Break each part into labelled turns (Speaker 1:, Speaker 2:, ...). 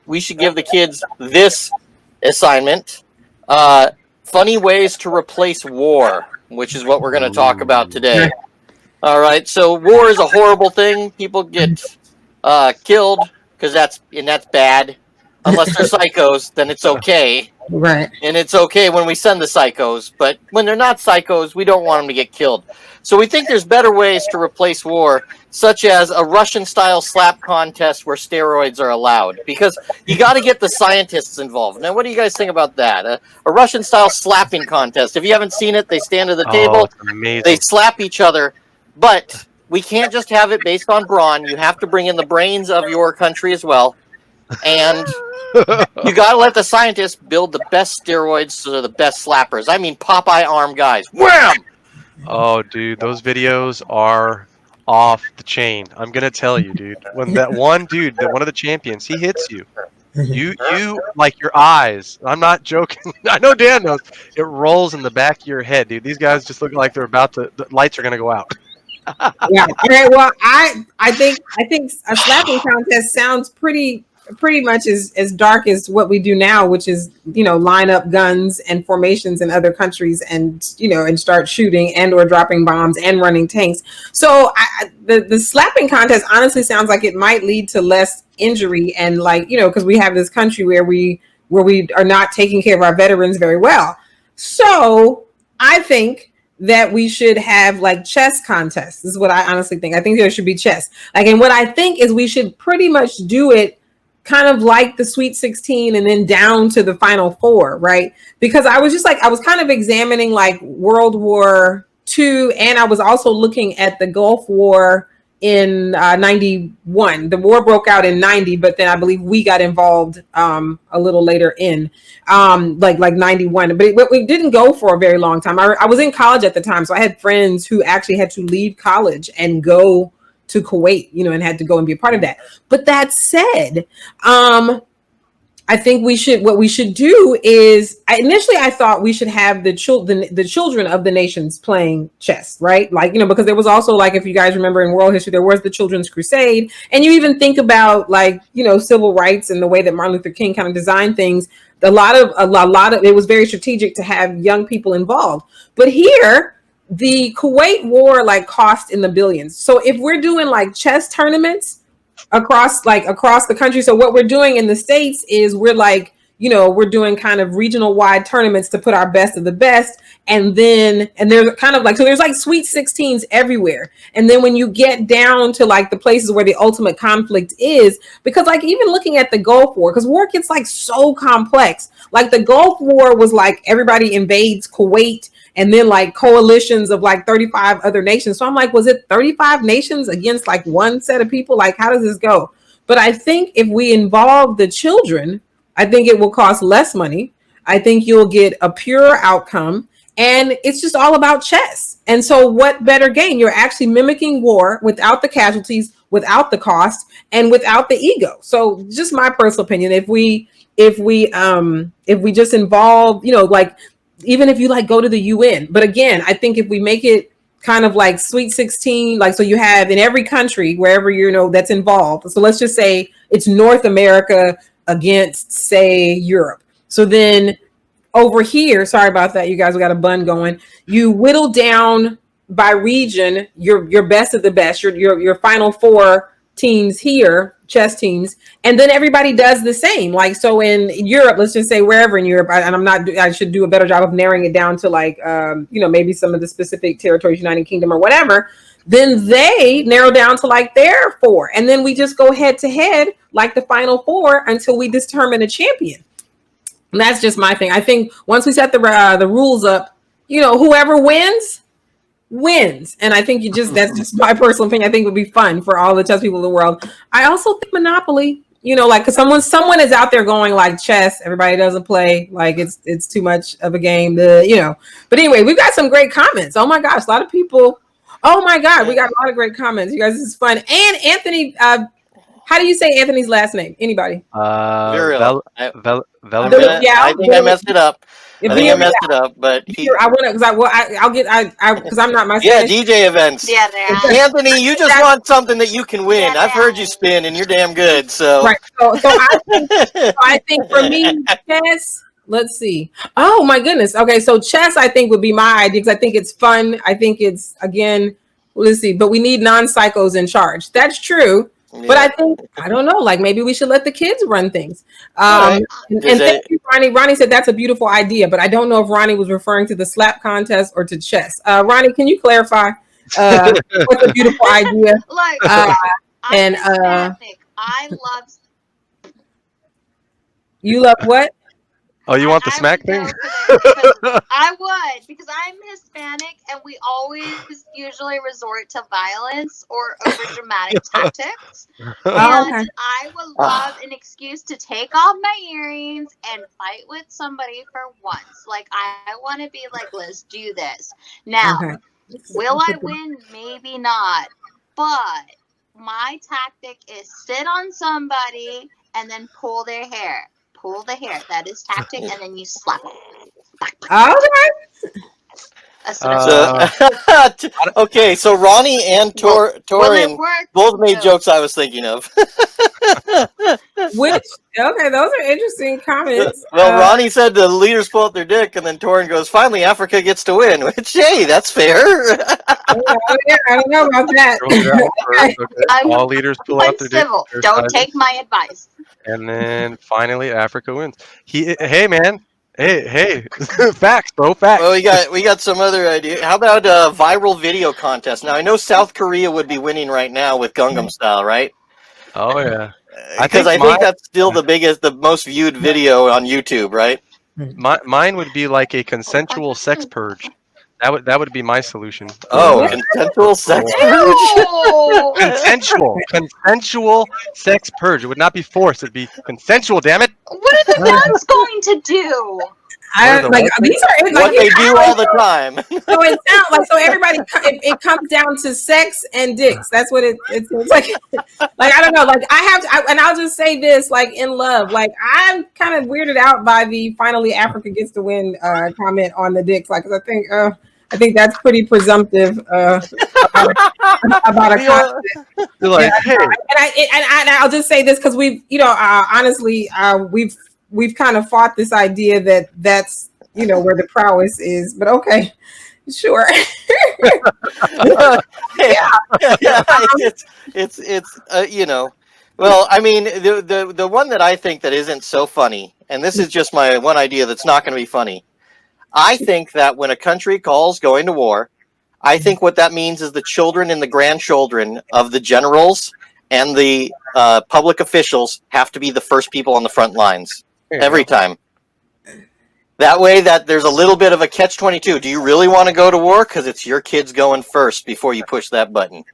Speaker 1: we should give the kids this assignment. Funny ways to replace war, which is what we're going to talk about today. All right, so war is a horrible thing. People get killed because that's bad. Unless they're psychos, then it's okay.
Speaker 2: Right.
Speaker 1: And it's okay when we send the psychos, but when they're not psychos, we don't want them to get killed. So we think there's better ways to replace war, such as a Russian-style slap contest where steroids are allowed, because you got to get the scientists involved. Now, what do you guys think about that? A Russian-style slapping contest. If you haven't seen it, they stand at the table,
Speaker 3: it's amazing.
Speaker 1: they slap each other, but we can't just have it based on brawn. You have to bring in the brains of your country as well. And you gotta let the scientists build the best steroids so they're the best slappers. I mean, Popeye arm guys. Wham!
Speaker 3: Oh, dude, those videos are off the chain. I'm gonna tell you, dude. When that one dude, one of the champions, he hits you, you like your eyes. I'm not joking. I know Dan knows. It rolls in the back of your head, dude. These guys just look like they're about to. The lights are gonna go out.
Speaker 2: Yeah. Okay. Well, I think a slapping contest sounds pretty much as dark as what we do now, which is, line up guns and formations in other countries and, and start shooting and or dropping bombs and running tanks. So the slapping contest honestly sounds like it might lead to less injury and because we have this country where we are not taking care of our veterans very well. So I think that we should have chess contests. This is what I honestly think. I think there should be chess. And what I think is we should pretty much do it kind of like the Sweet 16 and then down to the Final Four, right? Because I was just I was kind of examining World War II, and I was also looking at the Gulf War in 91. The war broke out in 90, but then I believe we got involved a little later in 91. But we didn't go for a very long time. I was in college at the time, so I had friends who actually had to leave college and go to Kuwait, and had to go and be a part of that. But that said, I think what we should do is, initially I thought we should have the children of the nations playing chess, right? Because there was also, if you guys remember in world history, there was the Children's Crusade. And you even think about civil rights and the way that Martin Luther King kind of designed things. A lot of it was very strategic to have young people involved. But here, the Kuwait war cost in the billions. So if we're doing chess tournaments across the country, so what we're doing in the States is we're we're doing kind of regional wide tournaments to put our best of the best, and there's kind of so there's Sweet 16s everywhere. And then when you get down to the places where the ultimate conflict is, because even looking at the Gulf War, because war gets so complex. The Gulf War was everybody invades Kuwait, and then coalitions of 35 other nations. So I'm was it 35 nations against one set of people? How does this go? But I think if we involve the children, I think it will cost less money. I think you'll get a pure outcome, and it's just all about chess. And so what better game? You're actually mimicking war without the casualties, without the cost, and without the ego. So just my personal opinion, if we just involve, even if you go to the UN. But again, I think if we make it kind of Sweet 16, so you have in every country, wherever, that's involved. So let's just say it's North America against, say, Europe. So then over here, sorry about that, you guys, we got a bun going. You whittle down by region your best of the best, your Final Four teams here, chess teams, and then everybody does the same. So in Europe, let's just say wherever in Europe, I should do a better job of narrowing it down to maybe some of the specific territories, United Kingdom or whatever. Then they narrow down to their four, and then we just go head to head the Final Four until we determine a champion. And that's just my thing. I think once we set the rules up, whoever wins. And I think that's just my personal opinion. I think it would be fun for all the chess people in the world. I also think Monopoly, because someone is out there going chess, everybody doesn't play, it's too much of a game, But anyway, we've got some great comments. Oh my gosh, a lot of people. Oh my God, we got a lot of great comments. You guys, this is fun. And Anthony, how do you say Anthony's last name? Anybody?
Speaker 1: Viril.
Speaker 3: Vel-
Speaker 1: I think I messed it up.
Speaker 2: If
Speaker 1: I
Speaker 2: we
Speaker 1: think I
Speaker 2: ever,
Speaker 1: messed it up, but he.
Speaker 2: I want to because I'll get I because I'm not my
Speaker 1: Yeah,
Speaker 2: Spanish.
Speaker 1: DJ events.
Speaker 4: Yeah, they are.
Speaker 1: Anthony, you just want something that you can win.
Speaker 4: Yeah,
Speaker 1: I've heard you
Speaker 4: they
Speaker 1: spin, and you're damn good. So.
Speaker 2: Right. So I think for me, chess. Let's see. Oh my goodness. Okay, so chess I think would be my idea because I think it's fun. I think it's again. Let's see. But we need non-psychos in charge. That's true. But
Speaker 1: Yeah.
Speaker 2: I think I don't know. Like maybe we should let the kids run things.
Speaker 1: All right.
Speaker 2: And thank you, Ronnie. Ronnie said that's a beautiful idea, but I don't know if Ronnie was referring to the slap contest or to chess. Ronnie, can you clarify what's a beautiful idea?
Speaker 4: Look,
Speaker 2: Uh,
Speaker 4: I'm
Speaker 2: and
Speaker 4: Hispanic. I love.
Speaker 2: you love what?
Speaker 3: Oh, you want the
Speaker 4: I
Speaker 3: smack
Speaker 4: would
Speaker 3: thing?
Speaker 4: go for the because I would because I'm Hispanic and we always usually resort to violence or over dramatic tactics.
Speaker 2: Oh, okay.
Speaker 4: And I would love an excuse to take off my earrings and fight with somebody for once. Like I want to be like, let's do this. Now,
Speaker 2: Okay.
Speaker 4: will I win? Maybe not. But my tactic is sit on somebody and then pull their hair. Pull the hair. That is tactic, and then you slap them.
Speaker 2: Okay.
Speaker 4: That's what I'm
Speaker 1: So, okay, so Ronnie and
Speaker 4: Will it
Speaker 1: Torian
Speaker 4: work?
Speaker 1: both made
Speaker 4: No.
Speaker 1: jokes I was thinking of.
Speaker 2: Which okay, those are interesting comments.
Speaker 1: Well, Ronnie said the leaders pull out their dick, and then Torian goes, "Finally, Africa gets to win." Which, hey, that's fair.
Speaker 2: I don't know about that.
Speaker 4: I'm
Speaker 3: All leaders pull out their dick.
Speaker 4: uncivil. Don't take my advice.
Speaker 3: And then finally, Africa wins. Hey man, hey, facts, bro, facts.
Speaker 1: Well, we got some other idea. How about a viral video contest? Now I know South Korea would be winning right now with Gangnam Style, right?
Speaker 3: Oh yeah,
Speaker 1: Because I think that's still the most viewed video on YouTube, right?
Speaker 3: mine would be like a consensual sex purge. That would be my solution.
Speaker 1: Oh, consensual sex purge.
Speaker 4: Ew.
Speaker 3: Consensual sex purge. It would not be forced. It'd be consensual. Damn it.
Speaker 4: What are the nuns going to do?
Speaker 2: I like these are like
Speaker 1: What they do all the time.
Speaker 2: So it sounds like so everybody it comes down to sex and dicks. That's what it seems like. Like I don't know. Like and I'll just say this like in love. Like I'm kind of weirded out by the finally Africa gets to win comment on the dicks. Like 'cause I think that's pretty presumptive about a concept.
Speaker 3: Like, hey.
Speaker 2: And I'll just say this because we've honestly we've kind of fought this idea that that's where the prowess is, but okay, sure.
Speaker 1: Yeah, it's well, I mean the one that I think that isn't so funny, and this is just my one idea that's not going to be funny. I think that when a country calls going to war, I think what that means is the children and the grandchildren of the generals and the public officials have to be the first people on the front lines every time. That way that there's a little bit of a catch-22. Do you really want to go to war? Because it's your kids going first before you push that button.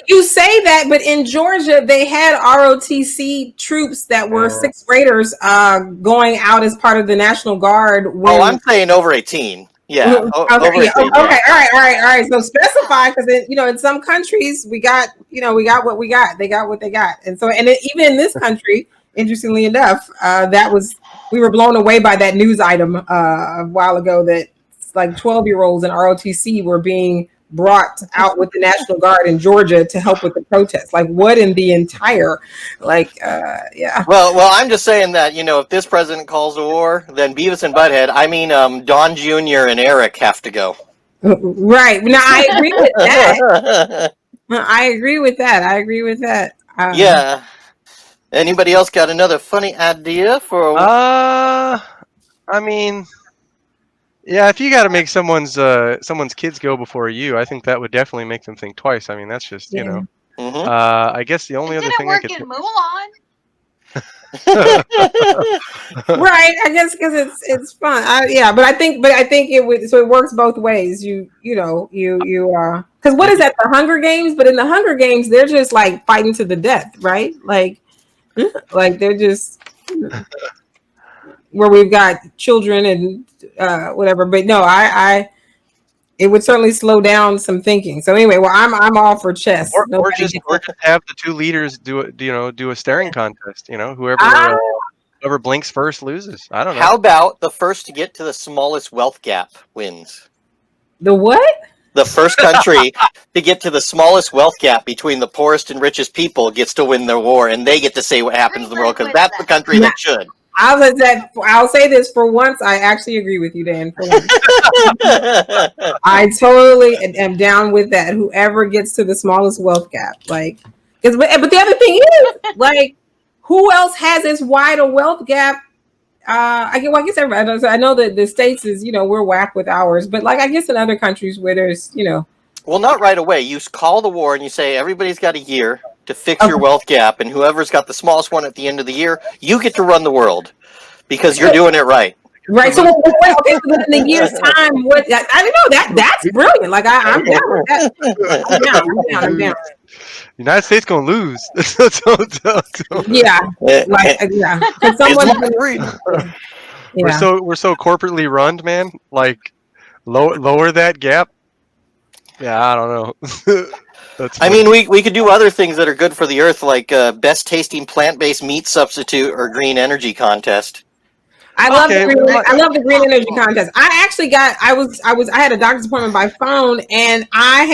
Speaker 2: You say that, but in Georgia, they had ROTC troops that were sixth graders going out as part of the National Guard.
Speaker 1: Oh, I'm saying over 18. Yeah.
Speaker 2: Okay,
Speaker 1: over 18,
Speaker 2: all right. So specify because in some countries we got what we got. They got what they got, and even in this country, interestingly enough, we were blown away by that news item a while ago that like 12-year-olds in ROTC were being brought out with the National Guard in Georgia to help with the protests. Like what in the entire yeah.
Speaker 1: Well, I'm just saying that, if this president calls a war, then Beavis and Butthead, I mean Don Jr. and Eric have to go.
Speaker 2: Right. Now I agree with that. I agree with that.
Speaker 1: Yeah. Anybody else got another funny idea for
Speaker 3: I mean, yeah, if you got to make someone's kids go before you, I think that would definitely make them think twice. I mean, that's just
Speaker 1: Mm-hmm.
Speaker 3: I guess the only other thing I could.
Speaker 4: It didn't work in Mulan.
Speaker 2: Right, I guess because it's fun. But I think it would. So it works both ways. You because what is that? The Hunger Games, but in the Hunger Games, they're just like fighting to the death, right? Like they're just where we've got children and whatever. But no, it would certainly slow down some thinking. So anyway, well, I'm all for chess.
Speaker 3: Or just have the two leaders do a staring contest. Whoever. Whoever blinks first loses. I don't know.
Speaker 1: How about the first to get to the smallest wealth gap wins?
Speaker 2: The what?
Speaker 1: The first country to get to the smallest wealth gap between the poorest and richest people gets to win the war, and they get to say what happens in the world because that's the country that should.
Speaker 2: I'll say this for once. I actually agree with you, Dan. For once. I totally am down with that. Whoever gets to the smallest wealth gap, like, but the other thing is, like, who else has as wide a wealth gap? I guess everybody. I know that the states is, we're whack with ours, but like, I guess in other countries where there's,
Speaker 1: Well, not right away. You call the war and you say everybody's got a year to fix your wealth gap, and whoever's got the smallest one at the end of the year, you get to run the world because you're doing it right.
Speaker 2: Right. So, okay, so within a year's time, what? I don't know. That's brilliant. Like, I'm down with that. I'm down.
Speaker 3: United States gonna lose.
Speaker 2: Yeah. Like, yeah.
Speaker 3: We're so corporately run, man. Like, lower that gap. Yeah, I don't know.
Speaker 1: I mean, we could do other things that are good for the earth, like best tasting plant-based meat substitute or green energy contest.
Speaker 2: I love the green energy contest. I had a doctor's appointment by phone, and I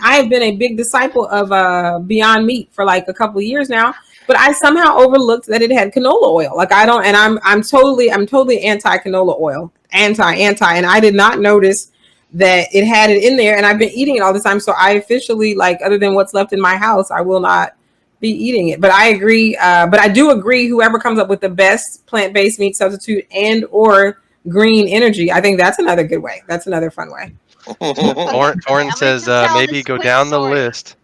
Speaker 2: have been a big disciple of Beyond Meat for like a couple of years now, but I somehow overlooked that it had canola oil. Like, I don't, and I'm totally anti canola oil, anti, and I did not notice that it had it in there, and I've been eating it all the time. So I officially, like, other than what's left in my house, I will not be eating it. But I agree. But I do agree. Whoever comes up with the best plant-based meat substitute and or green energy, I think that's another good way. That's another fun way.
Speaker 3: Torrin says maybe go down the list.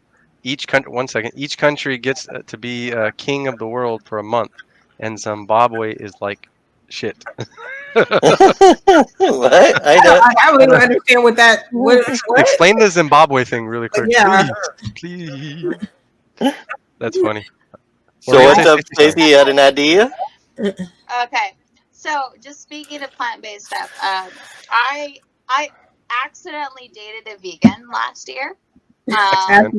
Speaker 3: Each country gets to be king of the world for a month, and Zimbabwe is like shit.
Speaker 1: What? I
Speaker 2: don't even understand what that. What?
Speaker 3: Explain the Zimbabwe thing really quick,
Speaker 2: yeah.
Speaker 3: please. That's funny.
Speaker 1: So what's up, Stacey? You had an idea?
Speaker 4: Okay, so just speaking of plant-based stuff, I accidentally dated a vegan last year. And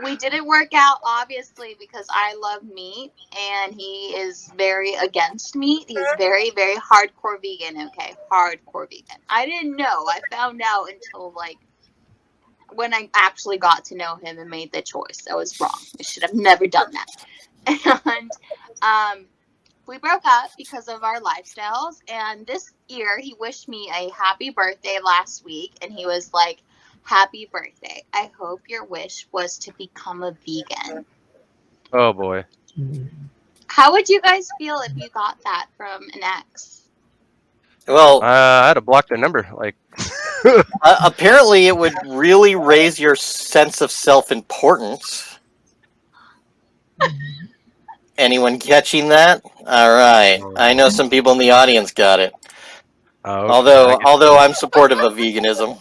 Speaker 4: we didn't work out, obviously, because I love meat and he is very against meat. He's very, very hardcore vegan. Okay, hardcore vegan. I didn't know. I found out until like when I actually got to know him and made the choice. I was wrong. I should have never done that. And we broke up because of our lifestyles. And this year, he wished me a happy birthday last week, and he was like, "Happy birthday. I hope your wish was to become a vegan."
Speaker 3: Oh, boy.
Speaker 4: How would you guys feel if you got that from an ex?
Speaker 1: Well,
Speaker 3: I had to block their number. Like,
Speaker 1: apparently it would really raise your sense of self-importance. Anyone catching that? All right. I know some people in the audience got it.
Speaker 3: okay.
Speaker 1: Although I'm supportive of veganism.